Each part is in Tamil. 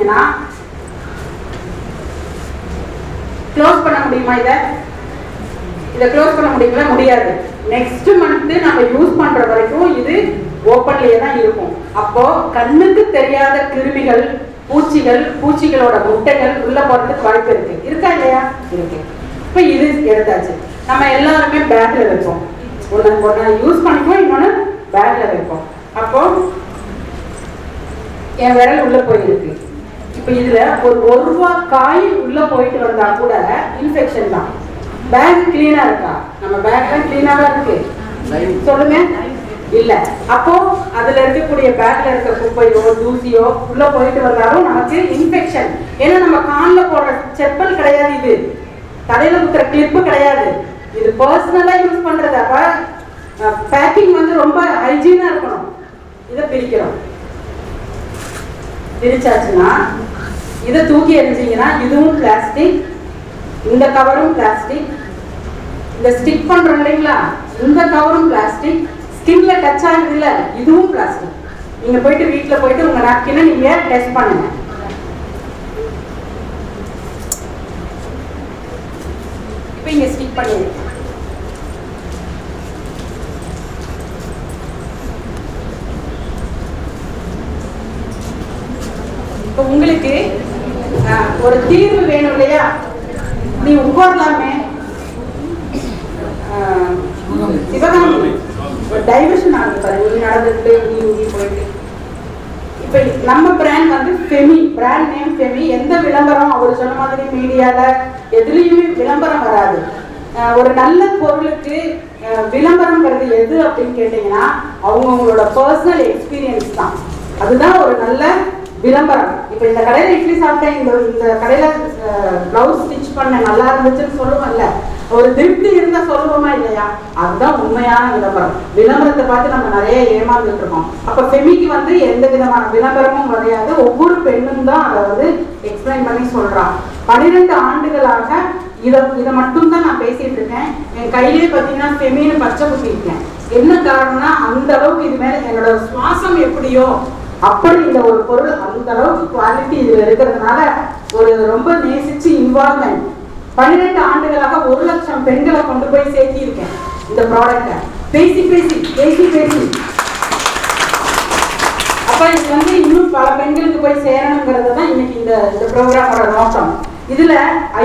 எடுத்தீங்கன்னா க்ளோஸ் பண்ண முடியுமா? இதை க்ளோஸ் பண்ண முடியுங்களா? முடியாது. நெக்ஸ்ட் மந்த் நம்ம யூஸ் பண்ற வரைக்கும் இது ஓப்பன்லயே தான் இருக்கும். அப்போ கண்ணுக்கு தெரியாத கிருமிகள், பூச்சிகள், பூச்சிகளோட முட்டைகள் உள்ள போறதுக்கு வாய்ப்பு இருக்கு. இருக்கா இல்லையா? இருக்கு. இப்ப இது எடுத்தாச்சு. நம்ம எல்லாருமே பேக்ல வைப்போம். ஒன்னு யூஸ் பண்ணிப்போம், இன்னொன்னு பேக்ல வைப்போம். அப்போ என் விரல் உள்ள போயிருக்கு. இப்ப இதுல ஒரு ரூபாய் காயின் உள்ள போயிட்டு வந்தா கூட இன்ஃபெக்ஷன் தான். பேக் கிளீனா இருக்கா? நம்ம பேக் கிளீனாவா இருக்கு சொல்லுங்க. இல்ல. அப்போ அதுல இருக்கக்கூடிய பேக்ல இருக்க குப்பையோ தூசியோ உள்ள போயிட்டு வந்தாலும் நமக்கு இன்ஃபெக்ஷன். ஏன்னா நம்ம கால்ல போடுற செப்பல் கிடையாது, இது தலையில குத்துற கிளிப்பு கிடையாது, இது பர்சனலா யூஸ் பண்றது. அப்ப பேக்கிங் வந்து ரொம்ப ஹைஜீனா இருக்கணும். இதை பிரிக்கிறோம். பிரிச்சாச்சுன்னா இதை தூக்கி எரிஞ்சிங்கன்னா இதுவும் பிளாஸ்டிக், இந்த கவரும் பிளாஸ்டிக், இந்த ஸ்டிக் பண்றோம் இல்லைங்களா இந்த கவரும் பிளாஸ்டிக், ஸ்கின்ல டச் ஆகுது இல்ல இதுவும் பிளாஸ்டிக். நீங்க போயிட்டு வீட்டுல போயிட்டு உங்க நாப்கினை நீங்க டெஸ்ட் பண்ணுங்க. இப்ப இங்க ஸ்டிக் பண்ணிடுங்க. இப்ப உங்களுக்கு ஒரு தீர்வு வேணும் இல்லையா? நீ உட்காரலாமே. சிவகாமி டைவர்ஷன் ஆகுது பாருங்க, நீ நடந்துட்டு நீ போயிட்டு. இப்ப நம்ம பிராண்ட் வந்து ஃபெமி, பிராண்ட் நேம் ஃபெமி. எந்த விளம்பரம் அவர் சொன்ன மாதிரி மீடியால எதுலயுமே விளம்பரம் வராது. ஒரு நல்ல பொருளுக்கு விளம்பரம்ங்கிறது எது அப்படின்னு கேட்டீங்கன்னா அவங்களோட பர்சனல் எக்ஸ்பீரியன்ஸ் தான். அதுதான் ஒரு நல்ல விளம்பரம். இப்ப இந்த கடையில இட்லி சாப்பிட்டேன், இந்த கடையில பிளவுஸ் ஸ்டிச் பண்ண நல்லா இருந்துச்சுன்னு சொல்லுவோம்ல, ஒரு திருப்தி இருந்தா சொல்லுவோமா இல்லையா? அதுதான் உண்மையான விளம்பரம். விளம்பரத்தை பார்த்து நம்ம நிறைய ஏமாந்துட்டு இருக்கோம். அப்ப ஃபெமிக்கு வந்து எந்த விதமான விளம்பரமும் கிடையாது. ஒவ்வொரு பெண்ணும் தான் அதை வந்து எக்ஸ்பிளைன் பண்ணி சொல்றான். 12 ஆண்டுகளாக இதை மட்டும் தான் நான் பேசிட்டு இருக்கேன். என் கையிலே பார்த்தீங்கன்னா ஃபெமின்னு பச்சை குத்தி இருக்கேன். என்ன காரணம்னா அந்த அளவுக்கு இது மேல என்னோட சுவாசம் எப்படியோ அப்படி இந்த ஒரு பொருள் அந்த அளவுக்கு குவாலிட்டி இதுல இருக்கிறதுனால ஒரு ரொம்ப நேசிச்சு இன்வால்வ்மெண்ட் 12 ஆண்டுகளாக 1 லட்சம் பெண்களை கொண்டு போய் சேர்த்தி இருக்கேன் இந்த ப்ராடக்டை. பேசி பேசி பேசி பேசி அப்ப இது வந்து இன்னும் பல பெண்களுக்கு போய் சேரணுங்கிறது தான் இன்னைக்கு இந்த ப்ரோக்ராமோட நோக்கம். இதுல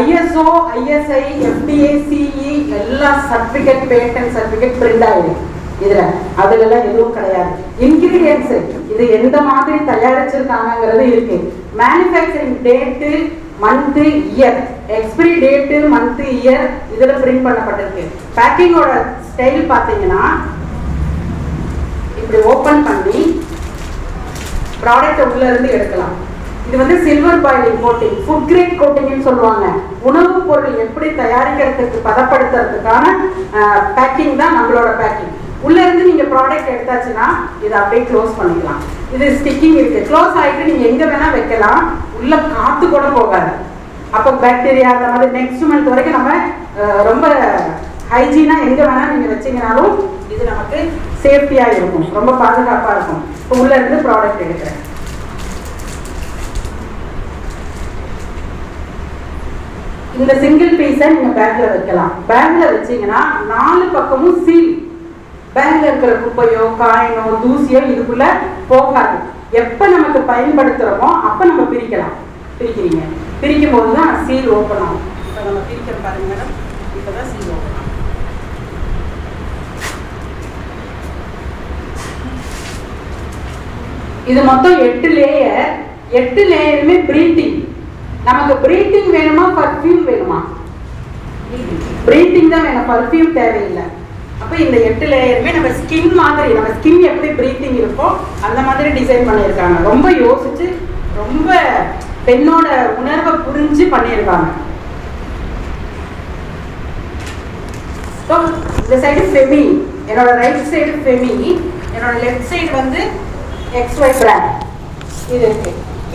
ISO, ISI, FDA, CE எல்லா சர்டிபிகேட், பேட்டன் சர்டிபிகேட் பிரிண்ட் ஆயிடும். இதுல அதுல எல்லாம் எதுவும் கிடையாது. இன்கிரீடியன்ஸ் இது எந்த மாதிரி தயாரிச்சிருக்காங்கிறது இருக்கு. Manufacturing date, month, year, expiry date, month, year இதுல பிரிண்ட் பண்ணப்பட்டிருக்கு. பேக்கிங்கோட ஸ்டைல் பாத்தீங்கன்னா இப்படி ஓபன் பண்ணி ப்ராடக்ட் உள்ள இருந்து எடுக்கலாம். இது வந்து silver foiling coating, food grade கோட்டிங்னு சொல்லுவாங்க. உணவுப் பொருள் எப்படி தயாரிக்கிறதுக்கு பதப்படுத்துறதுக்கான பேக்கிங் தான் நம்மளோட பேக்கிங். உள்ள இருந்து நீங்க ப்ராடக்ட் எடுத்தாச்சுன்னா இதை அப்படியே க்ளோஸ் பண்ணிக்கலாம். இது ஸ்டிக்கிங் இருக்கு, க்ளோஸ் ஆகிட்டு நீங்க எங்க வேணா வைக்கலாம், உள்ள காத்து கூட போகாது. அப்போ பாக்டீரியா அந்த மாதிரி நெக்ஸ்ட் மந்த் வரைக்கும் நம்ம ரொம்ப ஹைஜீனா எங்க வேணா நீங்க வச்சீங்கனாலும் இது நமக்கு சேஃப்டியா இருக்கும், ரொம்ப பாதுகாப்பா இருக்கும். இப்போ உள்ள இருந்து ப்ராடக்ட் எடுக்கிறேன். இந்த சிங்கிள் பீஸை நீங்க பேக்ல வைக்கலாம். பேக்ல வச்சீங்கன்னா 4 பக்கமும் சீல். பேக்ல இருக்கிற குப்பையோ காயினோ தூசியோ இதுக்குள்ள போகாது. எப்ப நமக்கு பயன்படுத்துறோமோ அப்ப நம்ம பிரிக்கலாம். பிரிக்கிறீங்க, பிரிக்கும் போதுதான் சீல் ஓப்பன் ஆகும். இப்ப நம்ம பிரிக்கிற பாருங்க மேடம், இப்பதான் சீல் ஓப்பன் ஆகும். இது மொத்தம் 8 லேயர். 8 லேயருமே பிரீத்திங். நமக்கு பிரீத்திங் வேணுமா பர்ஃபியூம் வேணுமா? பிரீத்திங் தான் வேணும், பர்ஃபியூம் தேவையில்லை. அப்போ இந்த 8 லேயருமே நம்ம ஸ்கின் மாதிரி, நம்ம ஸ்கின் எப்படி பிரீத்திங் இருக்கோ அந்த மாதிரி டிசைன் பண்ணியிருக்காங்க. ரொம்ப யோசிச்சு ரொம்ப பெண்ணோட உணர்வை புரிஞ்சு பண்ணியிருக்காங்க. இந்த சைடு ஃபெமி, என்னோட ரைட் சைடு ஃபெமி, என்னோட லெஃப்ட் சைடு வந்து XY பிராண்ட் இது இருக்கு.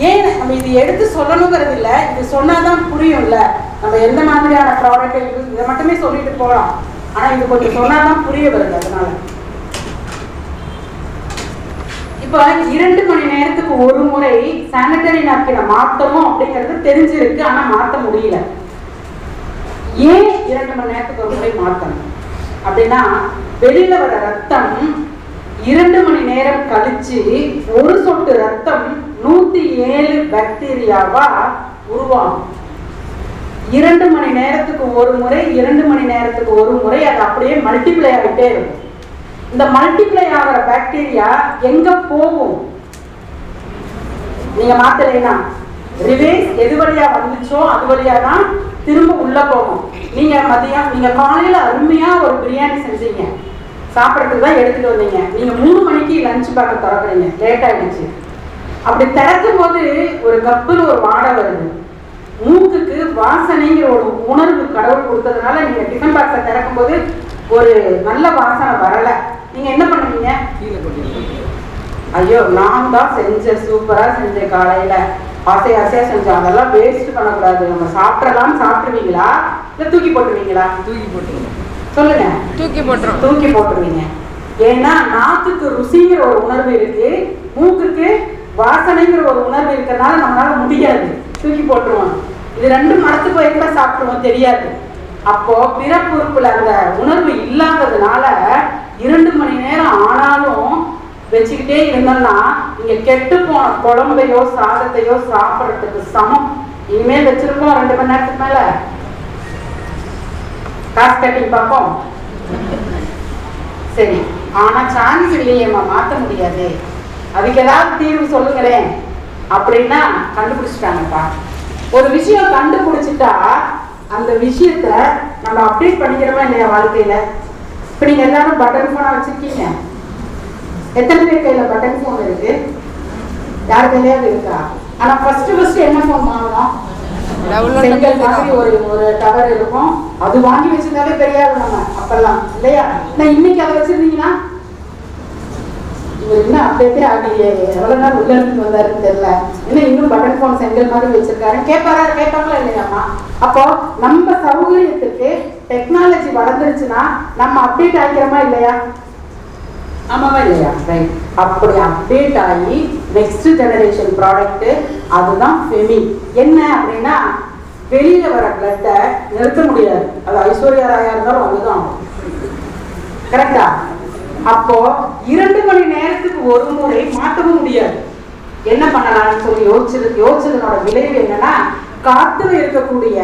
ஏன் நம்ம இது எடுத்து சொல்லணுங்கிறது இல்லை, இது சொன்னாதான் புரியும்ல நம்ம எந்த மாதிரியான ப்ராடக்ட் யூஸ். இதை மட்டுமே சொல்லிட்டு போகலாம், ஆனா இது கொஞ்சம் சொன்னாதான் புரிய வருது. அதனால இப்போ 2 மணி நேரத்துக்கு ஒரு முறை சானிட்டரி நாப்கினை மாற்றணும் அப்படிங்கிறது தெரிஞ்சிருக்கு, ஆனா மாற்ற முடியல. ஏன் 2 மணி நேரத்துக்கு ஒரு முறை மாற்றணும் அப்படின்னா, வெளியில வர ரத்தம் 2 மணி நேரம் கழிச்சு ஒரு சொட்டு ரத்தம் 107 பாக்டீரியாவா உருவாகும். 2 மணி நேரத்துக்கு ஒரு முறை 2 மணி நேரத்துக்கு ஒரு முறை அது அப்படியே மல்டிப்ளை ஆகிட்டே இருக்கும். இந்த மல்டிப்ளை ஆகிற பாக்டீரியா எங்க போகும்? நீங்க மாத்தலைனா ரிவேஸ் எது வழியா வந்துச்சோ அது வழியா தான் திரும்ப உள்ள போகும். நீங்க காலையில அருமையா ஒரு பிரியாணி செஞ்சீங்க, சாப்பிட்றதுக்கு தான் எடுத்துட்டு வந்தீங்க. நீங்க 3 மணிக்கு லஞ்ச் பேக்கை திறக்கிறீங்க, லேட் ஆயிடுச்சு. அப்படி திறக்கும் போது ஒரு கப்புன்னு ஒரு வாடை வருது. மூக்குக்கு வாசனைங்கிற ஒரு உணர்வு கடவுள் கொடுத்ததுனால நீங்க டிஃபன் பாக்ஸை திறக்கும் போது ஒரு நல்ல வாசனை வரல. நீங்க என்ன பண்ணுவீங்க? ஐயோ நான் தான் செஞ்சேன், சூப்பரா செஞ்சேன், காலையில ஆசையா செஞ்சேன், அதெல்லாம் வேஸ்ட் பண்ணக்கூடாது, நம்ம சாப்பிடலாம் சாப்பிடுவீங்களா இல்ல தூக்கி போட்டுருவீங்களா? தூக்கி போட்டுருவோம். சொல்லுங்க. தூக்கி போட்டுருவீங்க. ஏன்னா நாக்குக்கு ருசிங்கிற ஒரு உணர்வு இருக்கு, மூக்குக்கு வாசனைங்கிற ஒரு உணர்வு இருக்கிறதுனால நம்மளால முடியாது, தூக்கி போட்டுருவோம். இது 2 மரத்து போய் கூட சாப்பிடுவோம், தெரியாது. அப்போ பிறப்புறுப்புல அந்த உணர்வு இல்லாததுனால 2 மணி நேரம் ஆனாலும் வச்சுக்கிட்டே இருந்தோம்னா நீங்க கெட்டு போன குழம்பையோ சாதத்தையோ சாப்பிட்றதுக்கு சமம். இனிமேல் வச்சிருக்கோம் 2 மணி நேரத்துக்கு மேல காசு கட்டிங் பார்ப்போம். சரி, ஆனா சான்ஸ் இல்லையேம்மா, மாற்ற முடியாது, அதுக்கு ஏதாவது தீர்வு சொல்லுங்களேன் அப்படின்னா கண்டுபிடிச்சிட்டாங்கப்பா. ஒரு விஷயம் கண்டுபிடிச்சிட்டா அந்த விஷயத்த நம்ம அப்டேட் பண்ணிக்கிறோமா இல்லையா வாழ்க்கையில? இப்ப நீங்க எல்லாரும் பட்டன் போனா வச்சிருக்கீங்க. எத்தனை பேர் கையில பட்டன் போன் இருக்கு? யார் கையிலாவது இருக்கா? ஆனா ஃபர்ஸ்ட் என்ன போன் வாங்கணும்? செங்கல் மாதிரி ஒரு டவர் இருக்கும், அது வாங்கி வச்சிருந்தாலே தெரியாது நம்ம அப்பெல்லாம் இல்லையா? நான் இன்னைக்கு அதை வச்சிருந்தீங்கன்னா இவர் என்ன அப்டேட்டே ஆகலையே, எவ்வளவு நாள் உள்ள இருந்து வந்தாருன்னு தெரியல, இன்னும் இன்னும் பட்டன் போன் செங்கல் மாதிரி வச்சிருக்காரு, கேட்பாங்களா இல்லையாம்மா? அப்போ நம்ம சௌகரியத்துக்கு டெக்னாலஜி வளர்ந்துருச்சுன்னா நம்ம அப்டேட் ஆகிக்கிறோமா இல்லையா? ஆமாவா இல்லையா? ரைட். அப்படி அப்டேட் ஆகி நெக்ஸ்ட் ஜெனரேஷன் ப்ராடக்ட் அதுதான் ஃபெமி. என்ன அப்படின்னா, வெளியில வர பிளட்டை நிறுத்த முடியாது, அது ஐஸ்வர்யா ராயா இருந்தாலும் வந்துதான், கரெக்டா? அப்போ 2 மணி நேரத்துக்கு ஒரு முறை மாற்றவும் முடியாது. என்ன பண்ணலாம்னு சொல்லி யோசிச்சதனோட விளைவு என்னன்னா, காத்துல இருக்கக்கூடிய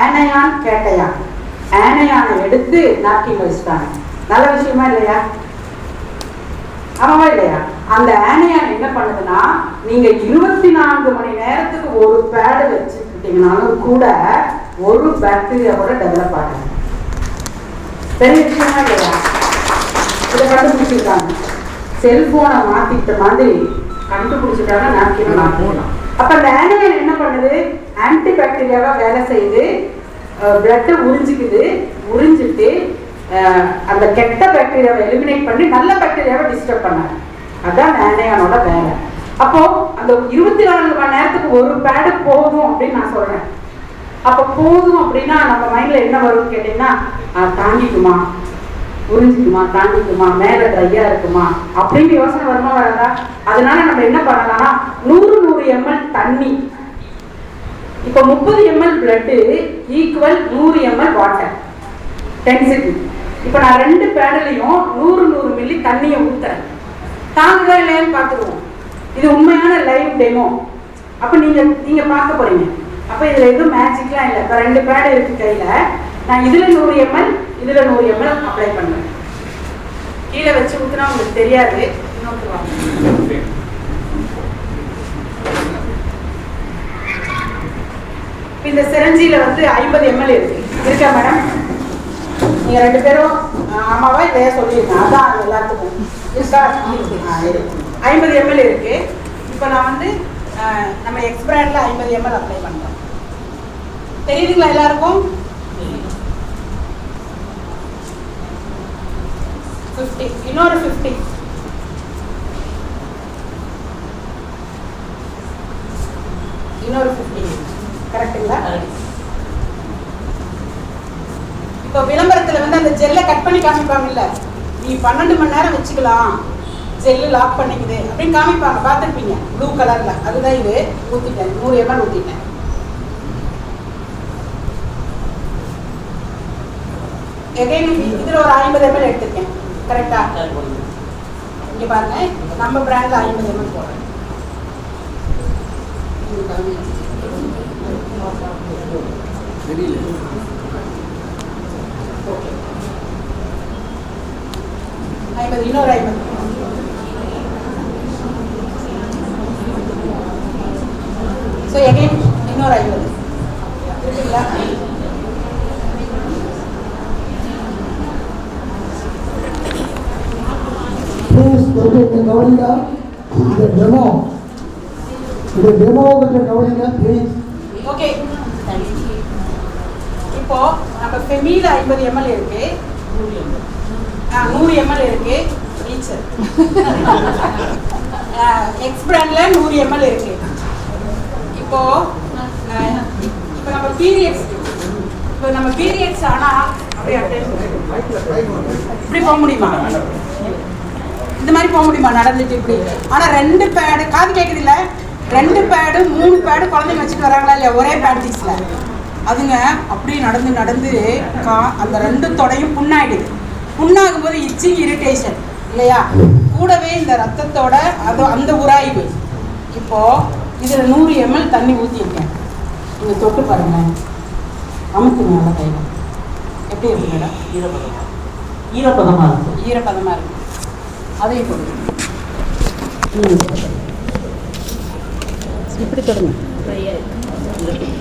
ஆனையான் கேட்டையான், ஆனையானை எடுத்து நாப்கின் வச்சுட்டாங்க. நல்ல விஷயமா இல்லையா? ஆமாவா இல்லையா? அந்த ஆனையான் என்ன பண்ணுதுன்னா, நீங்க 24 மணி நேரத்துக்கு ஒரு பேடு வச்சுக்கிட்டீங்கன்னாலும் கூட ஒரு பாக்டீரியா கூட டெவலப் ஆகுது. பெரிய விஷயமா இல்லையா? இதை கண்டுபிடிச்சிருக்காங்க. செல்போனை மாத்திட்ட மாதிரி கண்டுபிடிச்சிட்டாங்க நாப்கின் மாற்றணும். அப்ப அந்த ஆனையான் என்ன பண்ணுது? ஆன்டி பாக்டீரியாவா வேலை செய்து பிளட்டை உறிஞ்சிட்டு அந்த கெட்ட பாக்டீரியாவை எலிமினேட் பண்ணி நல்ல பாக்டீரியாவை டிஸ்டர்ப் பண்ணாங்க. அதான் ஆனையானோட வேலை. அப்போ அந்த 24 மணி நேரத்துக்கு ஒரு பேடு போதும் அப்படின்னு நான் சொல்றேன். அப்ப போதும் அப்படின்னா நம்ம மைண்ட்ல என்ன வரும்னு கேட்டீங்கன்னா, தாங்கிக்குமா, புரிஞ்சுக்குமா, தாண்டிக்குமா, மேல ட்ரையா இருக்குமா அப்படின்னு யோசனை வருமா வராதா? அதனால நம்ம என்ன பண்ணலாம்னா 100 ml தண்ணி, இப்போ 30 ml blood equal 100 ml water density. இப்போ நான் 2 பேடுலையும் 100 மில்லி தண்ணியை ஊத்துறேன். தாங்குதா இல்லையான்னு பார்த்துருவோம். இது உண்மையான லைவ் டெமோ. அப்போ நீங்க பார்க்க போறீங்க. அப்போ இதுல எதுவும் மேஜிக்லாம் இல்லை. இப்போ 2 பேடு இருக்கு கையில, நான் இதுல 100 ml இதுல 100 ml அப்ளை பண்ணுவேன். கீழே வச்சு ஊத்துனா உங்களுக்கு தெரியாது. இந்த சிரஞ்சியில வந்து 50 ml இருக்கா மேடம்? நீங்க 2 பேரும் ஆமாவா இல்லையா சொல்லிருங்க. அதான் எல்லாத்துக்கும் 50 ml இருக்கு. இப்போ நான் வந்து நம்ம எக்ஸ் பிராண்ட்ல 50 ml அப்ளை பண்றோம். தெரியுதுங்களா எல்லாருக்கும்? 50 இன்னொரு 50 இன்னொரு 50 கரெக்ட்டுங்களா? இப்போ விளம்பரத்துல வந்து அந்த ஜெல்லை கட் பண்ணி காமிப்பாங்கல்ல, நீ 12 மணி நேரம் வச்சுக்கலாம், ஜெல்லு லாக் பண்ணிக்குது அப்படின்னு காமிப்பாங்க, பார்த்துருப்பீங்க ப்ளூ கலரில். அதுதான் இது. ஊற்றிட்டேன், 100 ml ஊற்றிட்டேன். எகைன் இதில் ஒரு 50 ml எடுத்துருக்கேன். கரெக்டாக இங்கே பாருங்க, நம்ம பிராண்டில் 50 ml போடுறேன். இன்னொரு 50. ஸோ எகைன் இன்னொரு 50 இருக்குங்களா? ஓகே, இப்போ நம்ம ஃபெமில 50 ml இருக்கு, 100 ml இருக்கு, ரீச்சர் எக்ஸ் பிராண்ட்ல 100 ml இருக்கு. இப்போ நம்ம பீரியட்ஸ் ஆனா இப்படி போக முடியுமா? இந்த மாதிரி போக முடியுமா நடந்துட்டு இப்படி? ஆனா 2 பேடு, காது கேட்குது இல்லை, 2 பேடு 3 பேடு குழந்தைங்க வச்சுட்டு வராங்களா இல்லையா ஒரே பேண்டிஸ்ல? அதுங்க அப்படி நடந்து அந்த 2 தொடையும் புண்ணாயிடுது. புண்ணாகும் போது இச்சிங் இரிட்டேஷன் இல்லையா? கூடவே இந்த ரத்தத்தோட அந்த உராய்வு. இப்போ இதில் 100 ml தண்ணி ஊற்றிருக்கேன். நீங்கள் தொட்டு பாருங்க, அமுத்துங்க நல்லா கையில். எப்படி இருக்கு மேடம்? ஈரப்பதமாக இருக்கும். ஈரப்பதமாக இருக்கும். அதையும் கொடுங்க. இப்படி தொடுங்க,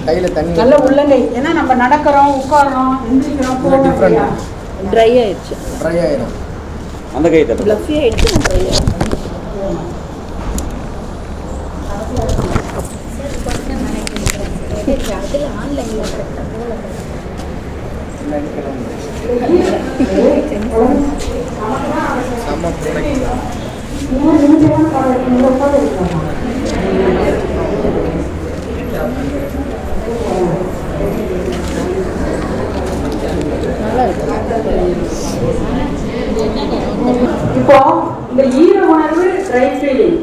கையில் தண்ணி நல்ல உள்ளங்கை. ஏன்னா நம்ம நடக்கிறோம், உட்காரோம், எந்திரிக்கிறோம், போகிறோம். ட்ரை ஆயிடுச்சு. ட்ரை ஆயிடும். அந்த கை தட்டு ஃப்ளஃபி ஆயிடுச்சு, ட்ரை ஆயிடுச்சு. இப்போ இந்த ஈர உணர்வு ட்ரை ஃபீலிங்,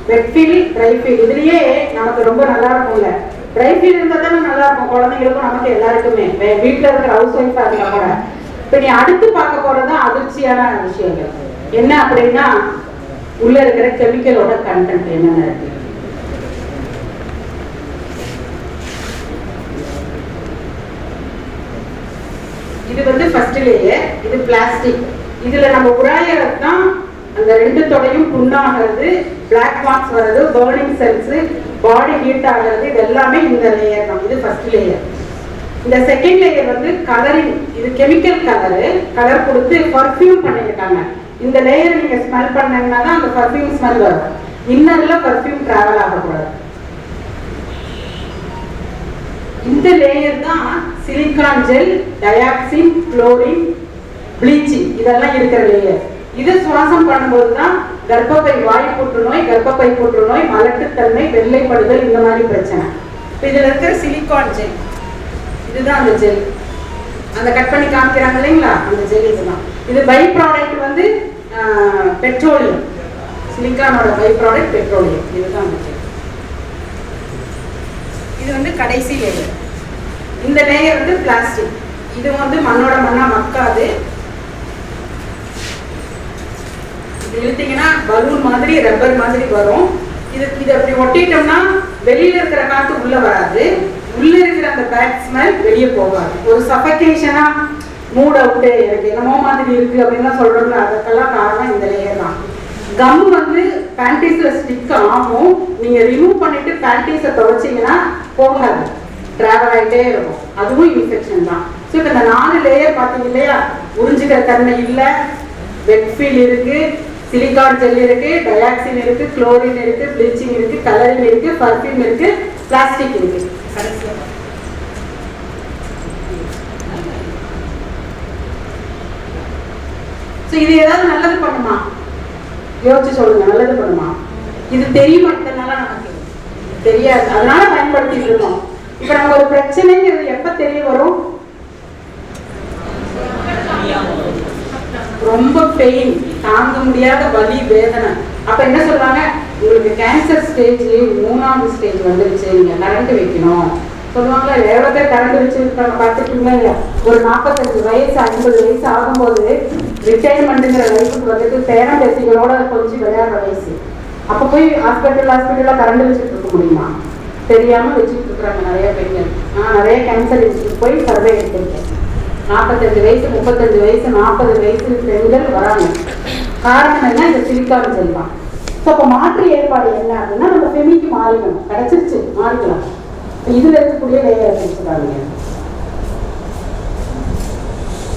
வெட் ஃபீல், ட்ரை ஃபீல், இதுலயே நமக்கு ரொம்ப நல்லா இருக்கும்ல. ட்ரை ஃபீல் இருந்தால் தானே நல்லா இருக்கும் குழந்தைங்களுக்கும் நமக்கு எல்லாருக்குமே. வீட்டில் இருக்கிற ஹவுஸ் ஒய்ஃபாக இருந்தா கூட. இப்போ நீ அடுத்து பார்க்க போறது அதிர்ச்சியான விஷயங்கள் என்ன அப்படின்னா, உள்ள இருக்கிற கெமிக்கலோட கண்டென்ட் என்னென்ன இருக்கு. இது வந்து ஃபர்ஸ்ட் லேயர், இது பிளாஸ்டிக். இதுல நம்ம உராயத்தான் அந்த 2 தொடையும் புண்ணாகிறது, பிளாக் மார்க்ஸ் வர்றது, பர்னிங் செல்ஸ், பாடி ஹீட் ஆகிறது, இது எல்லாமே இந்த லேயர் தான். இது ஃபர்ஸ்ட் லேயர். இந்த செகண்ட் லேயர் வந்து கலரிங். இது கெமிக்கல் கலர் கொடுத்து பர்ஃபியூம் பண்ணியிருக்காங்க. இந்த லேயர் நீங்க ஸ்மெல் பண்ணீங்கன்னா தான் அந்த பர்ஃபியூம் ஸ்மெல் வரும். இன்னர்ல பர்ஃபியூம் டிராவல் ஆகக்கூடாது. இந்த லேயர் தான் silicon gel, dioxin, chlorine, bleaching இதெல்லாம் இருக்கிற லேயர். இதை சுவாசம் பண்ணும்போது தான் கர்ப்பப்பை வாய் புற்றுநோய், கர்ப்பப்பை புற்றுநோய், மலட்டுத்தன்மை, வெள்ளைப்படுதல், இந்த மாதிரி பிரச்சனை. இதுல இருக்கிற சிலிக்கான் ஜெல், இதுதான் அந்த ஜெல். அந்த கட் பண்ணி காமிக்கிறாங்க இல்லைங்களா, அந்த ஜெல் இதுதான். இது பை ப்ராடக்ட் வந்து பெட்ரோலியம். சிலிக்கானோட பை ப்ராடக்ட் பெட்ரோலியம். இதுதான் அந்த ஜெல். இது வந்து கடைசி லேயர். இந்த லேயர் வந்து பிளாஸ்டிக். இது வந்து மண்ணோட மண்ணா மக்காது. இழுத்தீங்கன்னா பலூன் மாதிரி, ரப்பர் மாதிரி வரும். இது அப்படி ஒட்டிட்டோம்னா வெளியில இருக்கிற காத்து உள்ள வராது, உள்ள இருக்கிற அந்த பேட் ஸ்மெல் வெளியே போகாது. ஒரு சஃபகேஷனா மூட் அவுட்டு, எனக்கு என்னமோ மாதிரி இருக்கு அப்படின்னு சொல்றோம்ல, அதுக்கெல்லாம் காரணம் இந்த லேயர் தான். கம் வந்து பேண்டீஸ்ல ஸ்டிக் ஆகும். நீங்க ரிமூவ் பண்ணிட்டு பேண்டீஸை துவைச்சிங்கன்னா போகாது, டிராவல் ஆகிட்டே இருக்கும். அதுவும் இன்ஃபெக்ஷன் தான். ஸோ இப்போ இந்த 4 லேயர் பார்த்தீங்க இல்லையா, உறிஞ்சிக்கிற தன்மை இல்லை, வெட் ஃபீல் இருக்கு, சிலிக்கான் ஜெல் இருக்கு, டயாக்சின் இருக்கு, குளோரின் இருக்கு, ப்ளீச்சிங் இருக்கு, கலரிங் இருக்கு, பர்ஃபியூம் இருக்கு, பிளாஸ்டிக் இருக்கு. ஸோ இது ஏதாவது நல்லது பண்ணுமா? யோசிச்சு சொல்லுங்க, நல்லது பண்ணுமா? இது தெரியுமா? இதனால நமக்கு தெரியாது, அதனால பயன்படுத்திட்டு இருக்கோம். இப்ப நமக்கு ஒரு பிரச்சனைங்கிறது எப்ப தெரிய வரும்? ரொம்ப பெயின், தாங்க முடியாத வலி வேதனை. அப்ப என்ன சொல்றாங்க, உங்களுக்கு கேன்சர் ஸ்டேஜ் 3ஆவது ஸ்டேஜ் வந்துருச்சு, நீங்க கரண்ட் வைக்கணும் சொல்லுவாங்களா. எவ்வளோ பேர் கரண்ட் வச்சிருக்காங்க பார்த்துருக்கீங்களா இல்லையா? ஒரு 45 வயசு 50 வயசு ஆகும்போது ரிட்டையர்மெண்ட்டுங்கிற லைஃபுக்கு வந்துட்டு பேரன் பேசிகளோட கொஞ்சம் விளையாடுற வயசு. அப்போ போய் ஹாஸ்பிட்டலில் கரண்ட் வச்சுட்டு இருக்க முடியுமா? தெரியாமல் வச்சுட்டு இருக்கிறாங்க நிறைய பெண்கள். நான் நிறைய கேன்சர் இன்ஸ்டியூட் போய் சர்வே எடுத்திருக்கேன். 45 வயசு 35 வயசு 40 வயசு பெண்கள் வராங்க. காரணம் என்ன? இந்த சிலிக்கான் செல்வான். ஸோ அப்போ மாற்று ஏற்பாடு என்ன அப்படின்னா, நம்ம ஃபெமிக்கு மாறிக்கணும். கிடைச்சிருச்சு, மாறிக்கலாம். இதுல இருக்கக்கூடிய லேயர் வச்சுக்காங்க.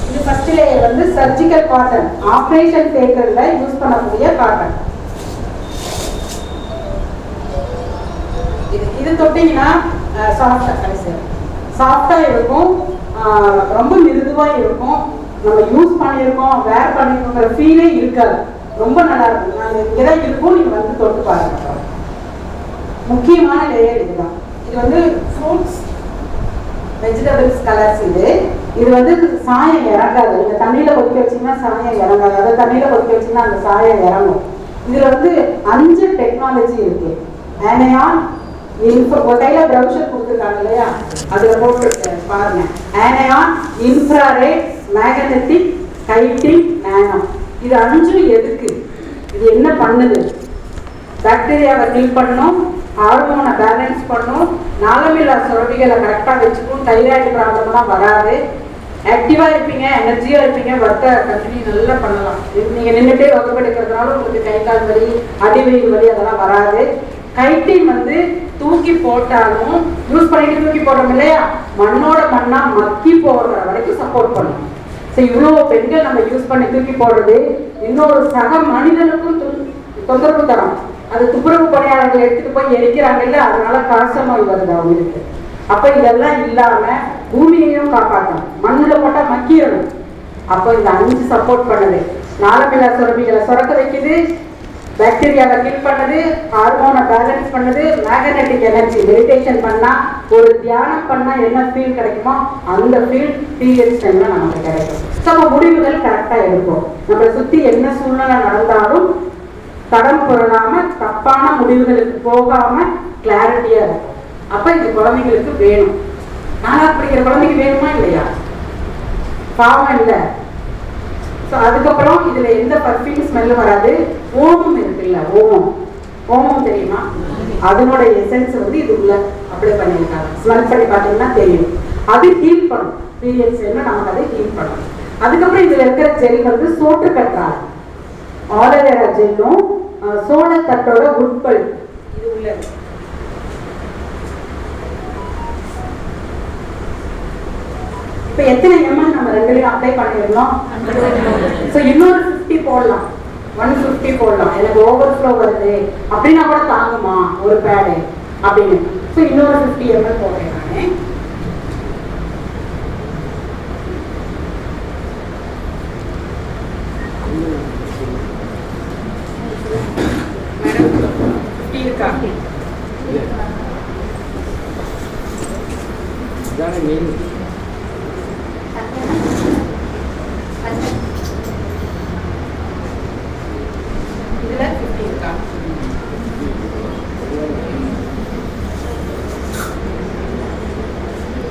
இது ஃபர்ஸ்ட் லேயர் வந்து சர்ஜிக்கல் காட்டன், ஆபரேஷன் தியேட்டர்ல யூஸ் பண்ணக்கூடிய காட்டன். இது தொட்டீங்கன்னா சாஃப்டா இருக்கும், ரொம்ப மிருதுவா இருக்கும். நம்ம யூஸ் பண்ணியிருக்கோம், வேர் பண்ணிருக்கோங்கிற ஃபீலே இருக்காது. ரொம்ப நல்லா இருக்கும். நாங்கள் இங்கேதான் இருக்கும், நீங்க வந்து தொட்டு பாருங்க. முக்கியமான லேயர் இதுதான். இது வந்து ஃப்ரூட்ஸ் வெஜிடபிள்ஸ் கலர்ஸ். இது வந்து சாயம் இறங்காது. நீங்க தண்ணியில கொதிக்க வச்சீங்கன்னா சாயம் இறங்காது. அதை தண்ணியில கொதிக்க வச்சீங்கன்னா அந்த சாயம் இறங்கும். இதுல வந்து 5 டெக்னாலஜி இருக்கு. ஆனையான் கையில ப்ரௌசர் கொடுத்துருக்காங்க இல்லையா, அதுல போட்டு பாருங்க. ஆனையான், இன்ஃப்ராரெட், மேக்னெட்டிக், கைட்டிங், நானோ. இது 5 எதுக்கு? இது என்ன பண்ணுது? பாக்டீரியாவை கில் பண்ணும், ஹார்மோனை பேலன்ஸ் பண்ணும், நாளமில்லா சுரப்பிகளை கரெக்டாக வச்சுக்கும், தைராய்டு ப்ராப்ளம்லாம் வராது, ஆக்டிவாக இருப்பீங்க, எனர்ஜியாக இருப்பீங்க, ஒர்க்கை கண்டினியூ நல்லா பண்ணலாம். நீங்கள் நின்றுட்டே வகுப்பு எடுக்கிறதுனால உங்களுக்கு கை கால் வலி, அடிவெயில் வலி அதெல்லாம் வராது. கைட்டின் வந்து தூக்கி போட்டாலும் யூஸ் பண்ணிட்டு தூக்கி போடுறோம் இல்லையா, மண்ணோட மண்ணா மக்கி போடுற வரைக்கும் சப்போர்ட் பண்ணும். ஸோ இவ்வளோ பெண்கள் நம்ம யூஸ் பண்ணி தூக்கி போடுறது இன்னொரு சக மனிதனுக்கும் தொந்தரவு தரும். அது துப்புரவு பணியாளர்கள் எடுத்துட்டு போய் எரிக்கிறாங்கல்ல, அதனால காச நோய் வருது அவங்களுக்கு. அப்ப இதெல்லாம் இல்லாம பூமியையும் காப்பாற்றணும். மண்ணுல போட்டா மக்கிடணும். அப்போ இந்த 5 சப்போர்ட் பண்ணுது. நாளமில்லா சுரப்பிகளை சுரக்க வைக்குது, பாக்டீரியாவை கில் பண்ணுது, ஹார்மோனை பேலன்ஸ் பண்ணுது, மேக்னெட்டிக் எனர்ஜி. மெடிடேஷன் பண்ணா, ஒரு தியானம் பண்ணா என்ன ஃபீல் கிடைக்குமோ அந்த ஃபீல் பீரியட்ஸ் டைம்ல நமக்கு கிடைக்கும். நம்ம முடிவுகள் கரெக்டா எடுப்போம். நம்மளை சுத்தி என்ன சூழ்நிலை நடந்தாலும் தடம் புரளாம, தப்பான முடிவுகளுக்கு போகாம கிளாரிட்டியா இருக்கும். அப்ப இது குழந்தைங்களுக்கு வேணும். நானா படிக்கிற குழந்தைக்கு வேணுமா இல்லையா? பாவம் இல்லை. அதுக்கப்புறம் இதுல எந்த பர்ஃபியூம் ஸ்மெல்லும் வராது. ஓமம் இருக்குல்ல, ஓமம் தெரியுமா? அதனோட எசன்ஸ் வந்து இது உள்ள அப்ளை பண்ணியிருக்காங்க. ஸ்மெல் பண்ணி பார்த்தீங்கன்னா தெரியும். அது ஹீல் பண்ணும். பீரியட்ஸ் என்ன நமக்கு அதை ஹீல் பண்ணும். அதுக்கப்புறம் இதுல இருக்கிற ஜெல் வந்து சோற்று கற்றாழை, ஆலோவேரா ஜெல்லும் சோளத்தட்டோட உட்பல் இது உள்ள. இப்ப எத்தனை எம்எல் நம்ம 2லயும் அப்ளை பண்ணிடணும்? இன்னொரு 50 போடலாம், 150 போடலாம். எனக்கு ஓவர்ஃப்ளோ வருது அப்படின்னா கூட தாங்குமா ஒரு பேடு அப்படின்னு. இன்னொரு 50 ml போடுறேன் நானு.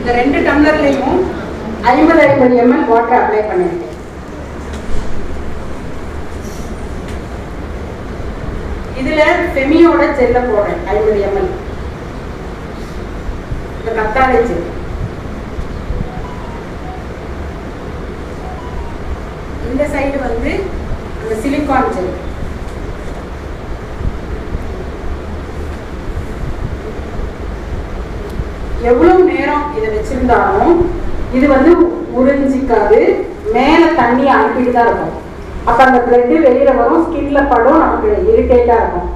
இந்த 2 டம்ளர்லயும் 50 ml வாட்டர் அப்ளை பண்ணிருக்கேன். இதுல ஃபெமியோட ஜெல்ல போடுறேன் 50 ml. இந்த கத்தாழை ஜெல். இந்த சைடு வந்து அந்த சிலிகான் ஜெல். எவ்வளவு நேரம் இதை வச்சிருந்தாலும் இது வந்து உறிஞ்சிக்காது, மேல தண்ணி அனுப்பிட்டு தான் இருக்கும். அப்ப அந்த பிளட் வெளியில வரும், ஸ்கின்ல படும், நமக்கு இரிட்டேட்டா இருக்கும்.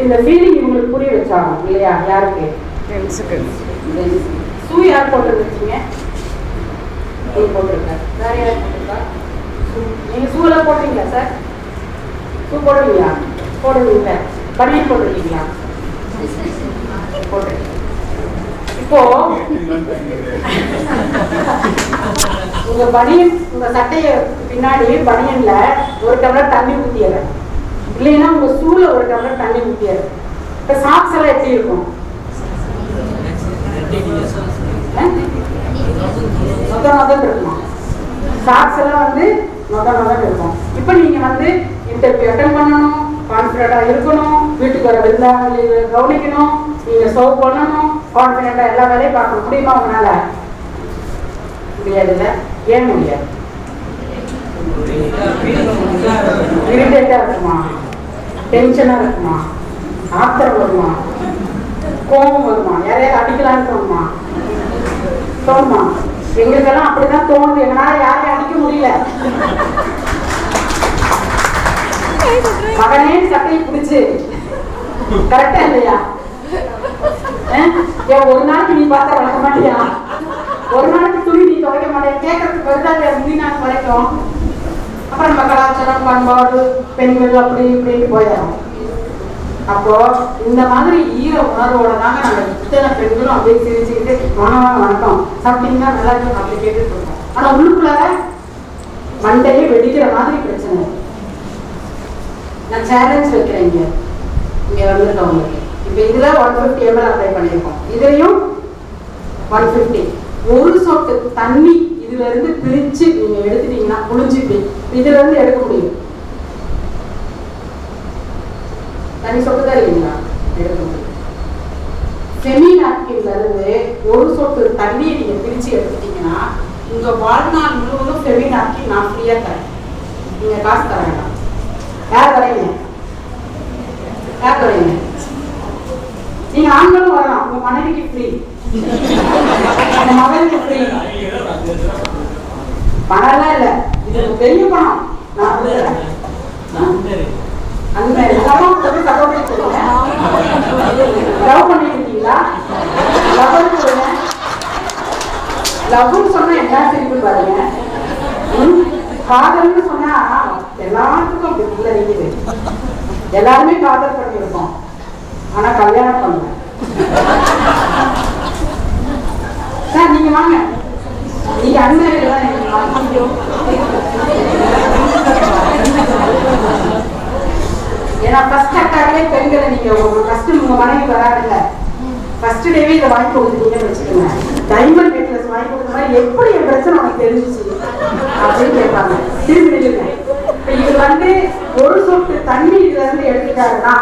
இந்த ஃபீலிங் இவங்களுக்கு புரிய வச்சாகும் இல்லையா? யாருக்கு? ஷூ யார் போட்டுருக்கீங்க? போட்டிருக்காரு. வேற யார் போட்டிருக்கா? நீங்க ஷூ எல்லாம் போடுறீங்களா சார்? ஷூ போடுவீங்களா? போடுவீங்க. பனியன் போட்டுருக்கீங்களா? போட்டுருக்கீங்க. இப்போ உங்க பனியன், உங்க சட்டைய பின்னாடி பனியன்ல ஒரு டம்ளர் தண்ணி ஊத்தியற, இல்லைன்னா உங்க ஷூல ஒரு டம்ளர் தண்ணி ஊத்தியற. இப்ப சாக்ஸ் எல்லாம் எப்படி இருக்கும்? நொத நொதன்னு இருக்குமா? சாக்ஸ் எல்லாம் வந்து நொத நொதன்னு இருக்கும். இப்ப நீங்க வந்து இன்டர்வியூ அட்டெண்ட் பண்ணணும், கான்ஃபிடண்டா இருக்கணும், வீட்டுக்கு வர விருந்தாளிகளை கவனிக்கணும், நீங்க சர்வ் பண்ணணும், கான்ஃபிடண்டா எல்லா வேலையும் பார்க்க முடியுமா உங்களால? முடியாதுல்ல. ஏன் முடியாது? இரிட்டேட்டா இருக்குமா? டென்ஷனா இருக்குமா? ஆத்திரம் வருமா? கோபம் வருமா? யாரையாவது அடிக்கலான்னு தோணுமா? தோணுமா? எங்களுக்கெல்லாம் அப்படிதான் தோணுது. எங்களால யாரையும் அடிக்க முடியல. மகனே சட்டையை பிடிச்சு கரெக்டா இல்லையா? ஒரு நாளைக்கு நீ பார்த்தா வளர்க்க மாட்டியா? ஒரு நாளைக்கு துணி நீ துவைக்க மாட்டேன் கேட்கறதுக்கு வருதா முடி நாள் வரைக்கும். அப்புறம் நம்ம கலாச்சாரம், பண்பாடு, பெண்கள் அப்படி இப்படின்னு போயிடும். அப்போ இந்த மாதிரி ஈர உணர்வோட தாங்க நாங்க இத்தனை பெண்களும் அப்படியே சிரிச்சுக்கிட்டு வணக்கம் சாப்பிட்டீங்கன்னா நல்லா இருக்கும் அப்படி கேட்டுட்டு இருக்கோம். ஆனா உள்ளுக்குள்ளார மண்டையே வெடிக்கிற மாதிரி பிரச்சனை. நான் சேலஞ்ச் வைக்கிறேன் இங்க வந்துருக்கவங்களுக்கு. இப்ப இதுல 150 ml அப்ளை பண்ணியிருக்கோம். இதுலயும் 150. ஒரு சொட்டு தண்ணி இதுல இருந்து பிரிச்சு நீங்க எடுத்துட்டீங்கன்னா புளிஞ்சுட்டு இதுல இருந்து எடுக்க முடியும். தண்ணி சொட்டுதான் இல்லைங்களா? எடுக்க முடியும். செமி நாப்கின்ல இருந்து ஒரு சொட்டு தண்ணியை நீங்க பிரிச்சு எடுத்துட்டீங்கன்னா உங்க வாழ்நாள் முழுவதும் செமி நாப்கின் நான் ஃப்ரீயா தரேன். நீங்க காசு தர வேண்டாம். யார் தரீங்க? யார் தரீங்க? நீங்க ஆண்களும் வரலாம். உங்க மனைவிக்கு ஃப்ரீ, உங்க மகனுக்கு ஃப்ரீ. பணம் இல்ல, இது பெரிய பணம். நான் அந்த எல்லாரும் சகோதரி சொல்லுங்க. லவ் பண்ணிட்டு இருக்கீங்களா? லவ் சொல்லுங்க. லவ்னு சொன்னா என்ன திருப்பி பாருங்க. காதல்னு சொன்னா எல்லாத்துக்கும் அப்படி உள்ள இருக்குது. எல்லாருமே காதல் பண்ணிருக்கோம், ஆனா கல்யாணம் பண்ணல. சார் நீங்க வாங்க, நீங்க அண்ணன் ஏன்னா ஃபர்ஸ்ட் அட்டாக்லே பெண்களை நீங்க ஃபர்ஸ்ட் உங்க மனைவி வராதுல்ல, ஃபர்ஸ்ட் டேவே இதை வாங்கி கொடுத்துட்டீங்கன்னு வச்சுக்கோங்க. டைமண்ட் நெக்லஸ் வாங்கி கொடுத்த மாதிரி எப்படி என் பிரச்சனை உனக்கு தெரிஞ்சிச்சு அப்படின்னு கேட்பாங்க. திரும்பி நில்லுங்க. இது வந்து ஒரு சொட்டு தண்ணி இதுல இருந்து எடுத்துட்டாருன்னா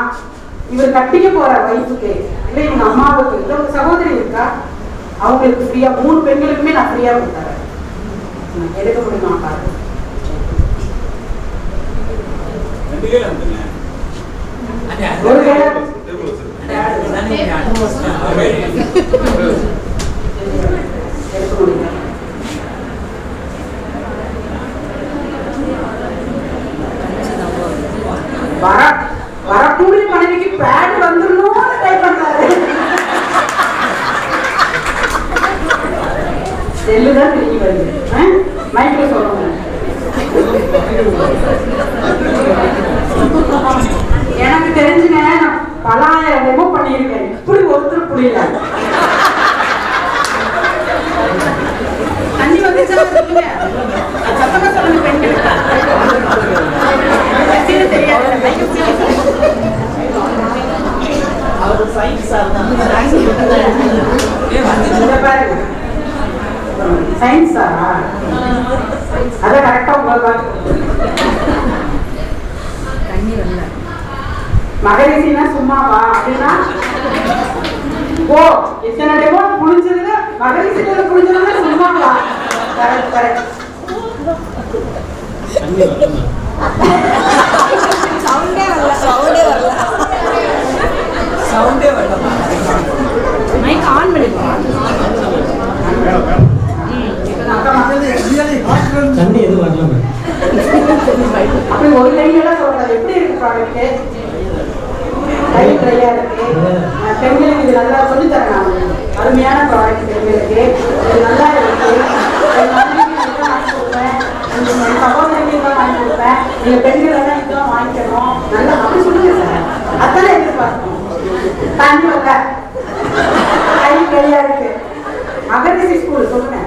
இவர் கட்டிக்க போற வயசுக்கு இல்ல இவங்க அம்மாவுக்கு இல்ல ஒரு சகோதரி இருக்கா அவங்களுக்கு ஃப்ரீயா 3 பெண்களுக்குமே நான் ஃப்ரீயா கொடுத்தாரு. எடுக்க முடியுமா பாரு. ஒரு வேலை எடுக்க முடியும். வரக்கூடிய மனைவிக்கு பேட் வந்துடணும்னு ட்ரை பண்றாரு. செல்லுதான் திரும்பி வருது. மைக்ல சொல்லுங்க. எனக்கு தெரிஞ்சுங்க நான் பலாயிரம் டெமோ பண்ணியிருக்கேன். இப்படி ஒருத்தர் புரியல. தண்ணி வந்து சத்தமா சொல்லுங்க பெண்களுக்கு தெரியாது. சயின்ஸா அத கரெக்டா உங்களுக்கு மகரிஷினா சும்மாவா அப்படின்னா ஓ இத்தனை டெமோ புளிஞ்சதுல மகரிஷில புளிஞ்சதுல சும்மாவா? Correct correct. சவுண்டே வரல. மைக் ஆன் பண்ணிடுங்க. தண்ணி எதுவும் வரல. அப்படி ஒரு லைன்ல சொல்றது எப்படி இருக்கு ப்ராடக்ட்? கை ட்ரையா இருக்கு. பெண்களுக்கு இது நல்லா சொல்லி தரேன். அருமையான ப்ராடக்ட் பெண்களுக்கு இது நல்லா இருக்கு. சகோதரிக்கு தான் வாங்கி கொடுப்பேன். நீங்க பெண்கள் எல்லாம் இதெல்லாம் வாங்கிக்கணும் நல்லா அப்படி சொல்லுங்க சார். அதான் எதிர்பார்க்கணும். தண்ணி வரல, கை கையா இருக்கு. மகரிஷி ஸ்கூல் சொல்லுங்க.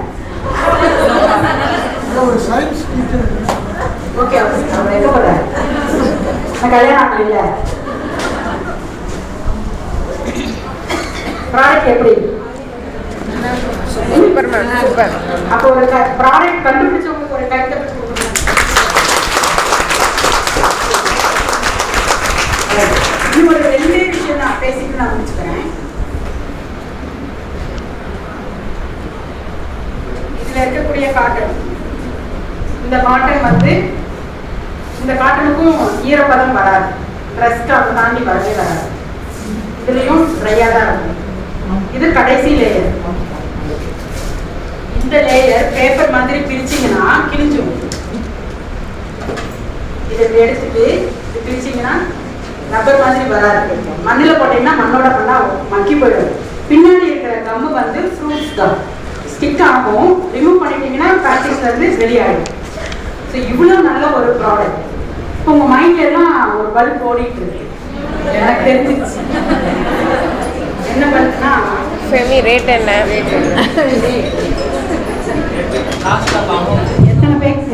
கல்யாணம் ஆகல இல்ல ப்ராடக்ட் எப்படி சூப்பர் மேம் சூப்பர். அப்போ ஒரு ப்ராடக்ட் கண்டுபிடிச்சவங்களுக்கு ஒரு கருத்தை பற்றி கொடுக்கணும். இன்னும் ஒரு 2 விஷயம் நான் பேசிட்டு நான் முடிச்சுக்கிறேன். இதுல இருக்கக்கூடிய காட்டன், இந்த காட்டன் வந்து இந்த காட்டனுக்கும் ஈரப்பதம் வராது, ரெஸ்ட் அதை தாண்டி வரவே வராது. இதுலயும் ட்ரையா தான் இருக்கும். இது கடைசி லேயர். இந்த லேயர் பேப்பர் மாதிரி பிரிச்சிங்கன்னா கிழிஞ்சிடும். இதை எடுத்துட்டு பிரிச்சிங்கன்னா ரப்பர் மாதிரி வராது. மண்ணில் போட்டீங்கன்னா மண்ணோட மண்ணா மக்கி போயிடும். பின்னாடி இருக்கிற கம்மு வந்து ஃப்ரூட்ஸ் கம் ஸ்டிக் ஆகும். ரிமூவ் பண்ணிட்டீங்கன்னா பேக்கேஜ்ல இருந்து வெளியாயிடும். ஸோ இவ்வளோ நல்ல ஒரு ப்ராடக்ட். இப்போ உங்கள் மைண்ட்ல எல்லாம் ஒரு பல்ப் ஓடிட்டு இருக்கு. எனக்கு தெரிஞ்சிச்சு என்ன பல்ப்னா ஃபெமி ரேட் என்ன?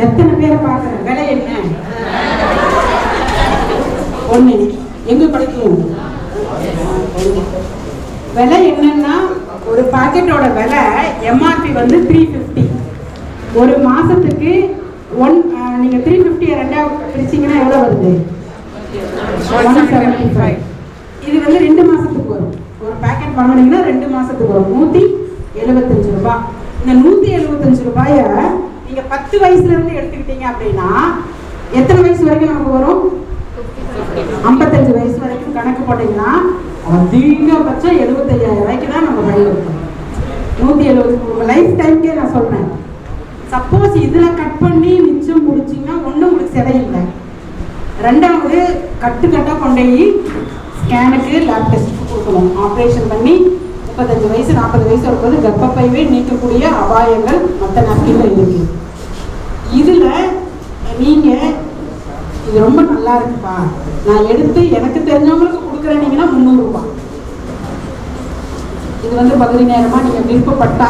எத்தனை பேரை பார்க்குறேன். விலை என்ன? ஒன்று எங்க படிக்கும் விலை என்னன்னா, ஒரு பாக்கெட்டோட விலை எம்ஆர்பி வந்து 350. ஒரு மாசத்துக்கு நீங்க 350 ரெண்டா பிரிச்சீங்கன்னா எவ்வளவு வருது? 175. இது வந்து 2 மாசத்துக்கு வரும். ஒரு பாக்கெட் வாங்கினீங்கன்னா 2 மாசத்துக்கு வரும். 175 ரூபாய். இந்த 175 ரூபாய நீங்க 10 வயசுல இருந்து எடுத்துக்கிட்டீங்க அப்படின்னா எத்தனை வயசு வரைக்கும் நமக்கு வரும்? 55 வயசு வரைக்கும் கணக்கு போட்டீங்கன்னா அதிகபட்சம் 75,000 ரூபாய்க்கு தான் நம்ம வழி இருக்கும். 170 லைஃப் டைம்க்கே நான் சொல்றேன். சப்போஸ் இதுல கட் பண்ணி மிச்சம் முடிச்சிங்கன்னா ஒன்றும் உங்களுக்கு செலவு இல்லை. ரெண்டாவது கட்டா கொண்டு போய் ஸ்கேனுக்கு லேப் டெஸ்ட்டுக்கு கொடுக்கணும். ஆப்ரேஷன் பண்ணி 35 வயசு 40 வயசு வரும்போது கர்ப்பப்பைவே நீக்கக்கூடிய அபாயங்கள் மற்ற நாட்களில் இருக்கு. இதுல நீங்க இது ரொம்ப நல்லா இருக்குப்பா, நான் எடுத்து எனக்கு தெரிஞ்சவங்களுக்கு கொடுக்குறேன்னீங்கன்னா 300 ரூபாய். இது வந்து பகுதி நேரமா நீங்க விருப்பப்பட்டா,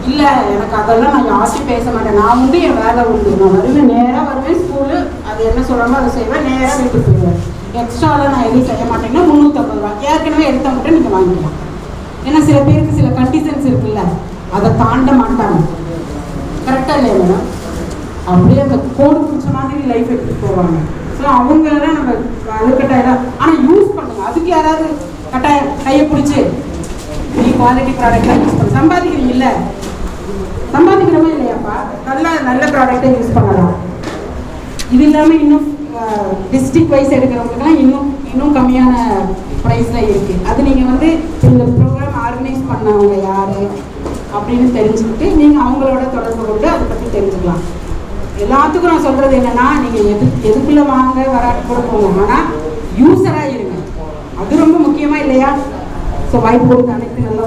இல்லை எனக்கு அதெல்லாம் நான் யார்ட்டையும் பேச மாட்டேன், நான் உண்டு என் வேலை உண்டு, நான் வருவேன், நேராக வருவேன், ஸ்கூலு அது என்ன சொல்கிறாங்களோ அதை செய்வேன், நேராக வீட்டுக்கு போயிடுவேன், எக்ஸ்ட்ராலாம் நான் எதுவும் செய்ய மாட்டேங்கன்னா 350 ரூபா. ஏற்கனவே எடுத்த மட்டும் நீங்கள் வாங்கிக்கலாம். ஏன்னா சில பேருக்கு சில கண்டிஷன்ஸ் இருக்குல்ல, அதை தாண்ட மாட்டாங்க. கரெக்டாக இல்லையா மேடம்? அப்படியே அந்த கோடு பிடிச்ச மாதிரி லைஃப் எடுத்துகிட்டு போவாங்க. ஸோ அவங்களெல்லாம் நம்ம கட்டாயம் ஆனால் யூஸ் பண்ணுங்க. அதுக்கு யாராவது கட்டாயம் கையை பிடிச்சி நீ குவாலிட்டி ப்ராடக்டாக யூஸ் பண்ண சம்பாதிக்கிறீங்க இல்லை, சம்பாதிக்கிறோமா இல்லையாப்பா? நல்ல ப்ராடக்டை யூஸ் பண்ணலாம். இது இல்லாமல் இன்னும் டிஸ்ட்ரிக்ட் வைஸ் எடுக்கிறவங்களுக்குலாம் இன்னும் கம்மியான ப்ரைஸில் இருக்குது. அது நீங்கள் வந்து இந்த ப்ரோக்ராம் ஆர்கனைஸ் பண்ணவங்க யார் அப்படின்னு தெரிஞ்சுக்கிட்டு நீங்கள் அவங்களோட தொடர்பு கொண்டு அதை பற்றி தெரிஞ்சுக்கலாம். எல்லாத்துக்கும் நான் சொல்கிறது என்னென்னா, நீங்கள் எதுக்குள்ளே வாங்க வராட்டு கூட போங்க, ஆனால் யூஸராக இருங்க. அது ரொம்ப முக்கியமாக இல்லையா? ஸோ வாய்ப்பு கொடுத்து அனைத்து நல்ல